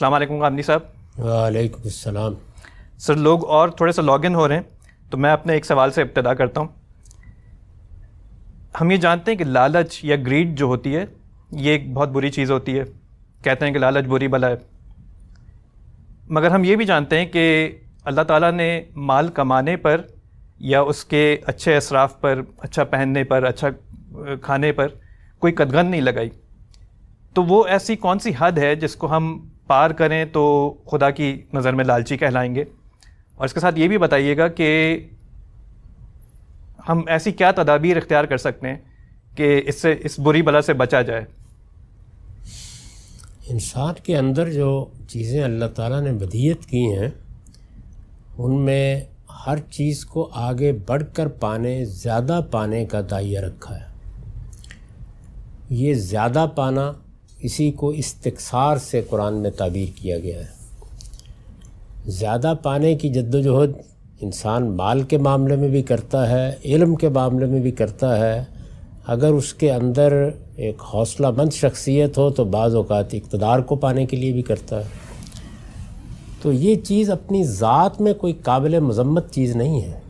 السلام علیکم غامدی صاحب۔ وعلیکم السلام سر، لوگ اور تھوڑے سے لاگ ان ہو رہے ہیں تو میں اپنے ایک سوال سے ابتدا کرتا ہوں۔ ہم یہ جانتے ہیں کہ لالچ یا گریڈ جو ہوتی ہے یہ ایک بہت بری چیز ہوتی ہے، کہتے ہیں کہ لالچ بری بلا ہے، مگر ہم یہ بھی جانتے ہیں کہ اللہ تعالیٰ نے مال کمانے پر یا اس کے اچھے اصراف پر، اچھا پہننے پر، اچھا کھانے پر کوئی قدغن نہیں لگائی۔ تو وہ ایسی کون سی حد ہے جس کو ہم پار کریں تو خدا کی نظر میں لالچی کہلائیں گے؟ اور اس کے ساتھ یہ بھی بتائیے گا کہ ہم ایسی کیا تدابیر اختیار کر سکتے ہیں کہ اس بری بلا سے بچا جائے؟ انسان کے اندر جو چیزیں اللہ تعالیٰ نے بدیعت کی ہیں ان میں ہر چیز کو آگے بڑھ کر زیادہ پانے کا داعیہ رکھا ہے۔ یہ زیادہ پانا، اسی کو استکثار سے قرآن میں تعبیر کیا گیا ہے۔ زیادہ پانے کی جد و جہد انسان مال کے معاملے میں بھی کرتا ہے، علم کے معاملے میں بھی کرتا ہے۔ اگر اس کے اندر ایک حوصلہ مند شخصیت ہو تو بعض اوقات اقتدار کو پانے کے لیے بھی کرتا ہے۔ تو یہ چیز اپنی ذات میں کوئی قابل مذمت چیز نہیں ہے۔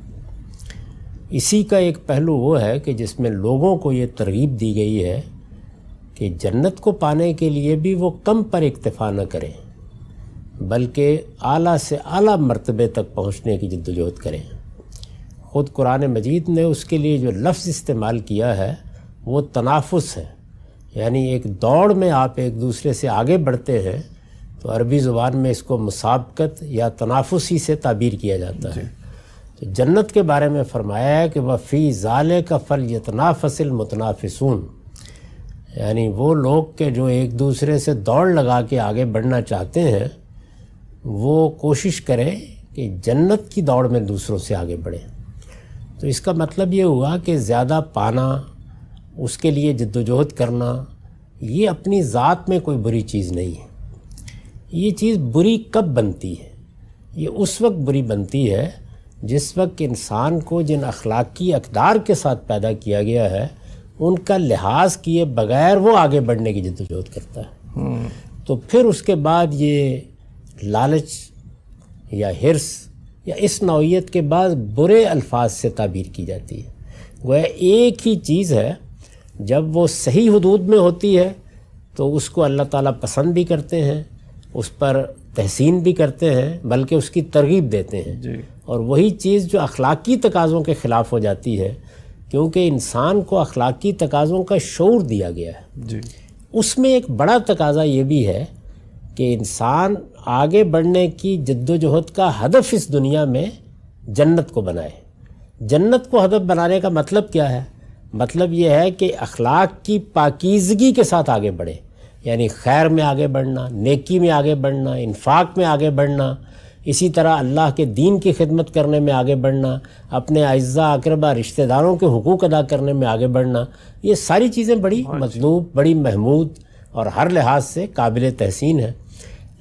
اسی کا ایک پہلو وہ ہے کہ جس میں لوگوں کو یہ ترغیب دی گئی ہے کہ جنت کو پانے کے لیے بھی وہ کم پر اکتفا نہ کریں بلکہ اعلیٰ سے اعلیٰ مرتبے تک پہنچنے کی جد و جہد کریں۔ خود قرآن مجید نے اس کے لیے جو لفظ استعمال کیا ہے وہ تنافس ہے، یعنی ایک دوڑ میں آپ ایک دوسرے سے آگے بڑھتے ہیں تو عربی زبان میں اس کو مسابقت یا تنافس ہی سے تعبیر کیا جاتا ہے۔ تو جنت کے بارے میں فرمایا ہے کہ وَفِي ذَلِكَ فَلْيَتَنَافَسِ الْمُتَنَافِسُونَ، یعنی وہ لوگ کہ جو ایک دوسرے سے دوڑ لگا کے آگے بڑھنا چاہتے ہیں وہ کوشش کریں کہ جنت کی دوڑ میں دوسروں سے آگے بڑھیں۔ تو اس کا مطلب یہ ہوا کہ زیادہ پانا، اس کے لیے جد و جہد کرنا، یہ اپنی ذات میں کوئی بری چیز نہیں ہے۔ یہ چیز بری کب بنتی ہے؟ یہ اس وقت بری بنتی ہے جس وقت انسان کو جن اخلاقی اقدار کے ساتھ پیدا کیا گیا ہے ان کا لحاظ کیے بغیر وہ آگے بڑھنے کی جد و جہد کرتا ہے۔ تو پھر اس کے بعد یہ لالچ یا حرص یا اس نوعیت کے بعد برے الفاظ سے تعبیر کی جاتی ہے۔ گویا ایک ہی چیز ہے، جب وہ صحیح حدود میں ہوتی ہے تو اس کو اللہ تعالیٰ پسند بھی کرتے ہیں، اس پر تحسین بھی کرتے ہیں، بلکہ اس کی ترغیب دیتے ہیں۔ اور وہی چیز جو اخلاقی تقاضوں کے خلاف ہو جاتی ہے، کیونکہ انسان کو اخلاقی تقاضوں کا شعور دیا گیا ہے، اس میں ایک بڑا تقاضا یہ بھی ہے کہ انسان آگے بڑھنے کی جد و جہد کا ہدف اس دنیا میں جنت کو بنائے۔ جنت کو ہدف بنانے کا مطلب کیا ہے؟ مطلب یہ ہے کہ اخلاق کی پاکیزگی کے ساتھ آگے بڑھے، یعنی خیر میں آگے بڑھنا، نیکی میں آگے بڑھنا، انفاق میں آگے بڑھنا، اسی طرح اللہ کے دین کی خدمت کرنے میں آگے بڑھنا، اپنے اعزاء اقربا رشتہ داروں کے حقوق ادا کرنے میں آگے بڑھنا۔ یہ ساری چیزیں بڑی مطلوب، بڑی محمود اور ہر لحاظ سے قابل تحسین ہے۔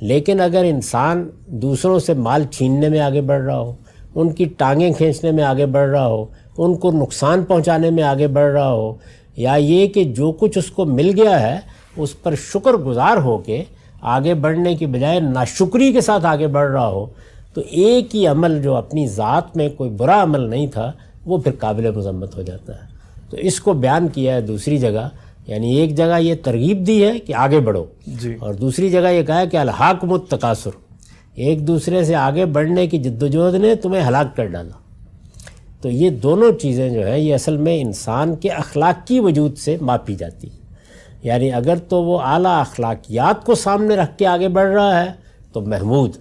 لیکن اگر انسان دوسروں سے مال چھیننے میں آگے بڑھ رہا ہو، ان کی ٹانگیں کھینچنے میں آگے بڑھ رہا ہو، ان کو نقصان پہنچانے میں آگے بڑھ رہا ہو، یا یہ کہ جو کچھ اس کو مل گیا ہے اس پر شکر گزار ہو کے آگے بڑھنے کی بجائے ناشکری کے ساتھ آگے بڑھ رہا ہو، تو ایک ہی عمل جو اپنی ذات میں کوئی برا عمل نہیں تھا وہ پھر قابل مذمت ہو جاتا ہے۔ تو اس کو بیان کیا ہے دوسری جگہ، یعنی ایک جگہ یہ ترغیب دی ہے کہ آگے بڑھو، اور دوسری جگہ یہ کہا ہے کہ الہاکم التکاثر، ایک دوسرے سے آگے بڑھنے کی جد و جہد نے تمہیں ہلاک کر ڈالا۔ تو یہ دونوں چیزیں جو ہیں یہ اصل میں انسان کے اخلاقی وجود سے ماپی جاتی ہیں، یعنی اگر تو وہ اعلیٰ اخلاقیات کو سامنے رکھ کے آگے بڑھ رہا ہے تو محمود،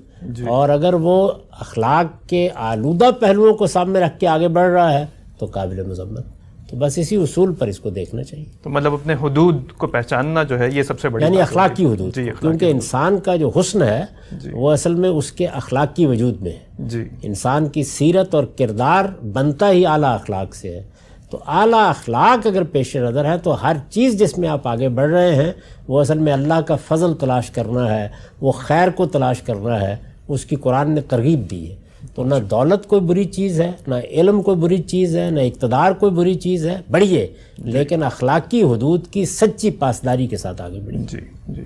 اور اگر وہ اخلاق کے آلودہ پہلوؤں کو سامنے رکھ کے آگے بڑھ رہا ہے تو قابل مذمت۔ تو بس اسی اصول پر اس کو دیکھنا چاہیے۔ تو مطلب اپنے حدود کو پہچاننا جو ہے یہ سب سے بڑی یعنی اخلاقی حدود، کیونکہ انسان کا جو حسن ہے وہ اصل میں اس کے اخلاقی وجود میں ہے۔ انسان کی سیرت اور کردار بنتا ہی اعلیٰ اخلاق سے ہے۔ تو اعلیٰ اخلاق اگر پیش نظر ہے تو ہر چیز جس میں آپ آگے بڑھ رہے ہیں وہ اصل میں اللہ کا فضل تلاش کرنا ہے، وہ خیر کو تلاش کرنا ہے، اس کی قرآن نے ترغیب دی ہے۔ تو نہ دولت کوئی بری چیز ہے، نہ علم کوئی بری چیز ہے، نہ اقتدار کوئی بری چیز ہے، بڑھیے لیکن اخلاقی حدود کی سچی پاسداری کے ساتھ آگے بڑھیے۔ جی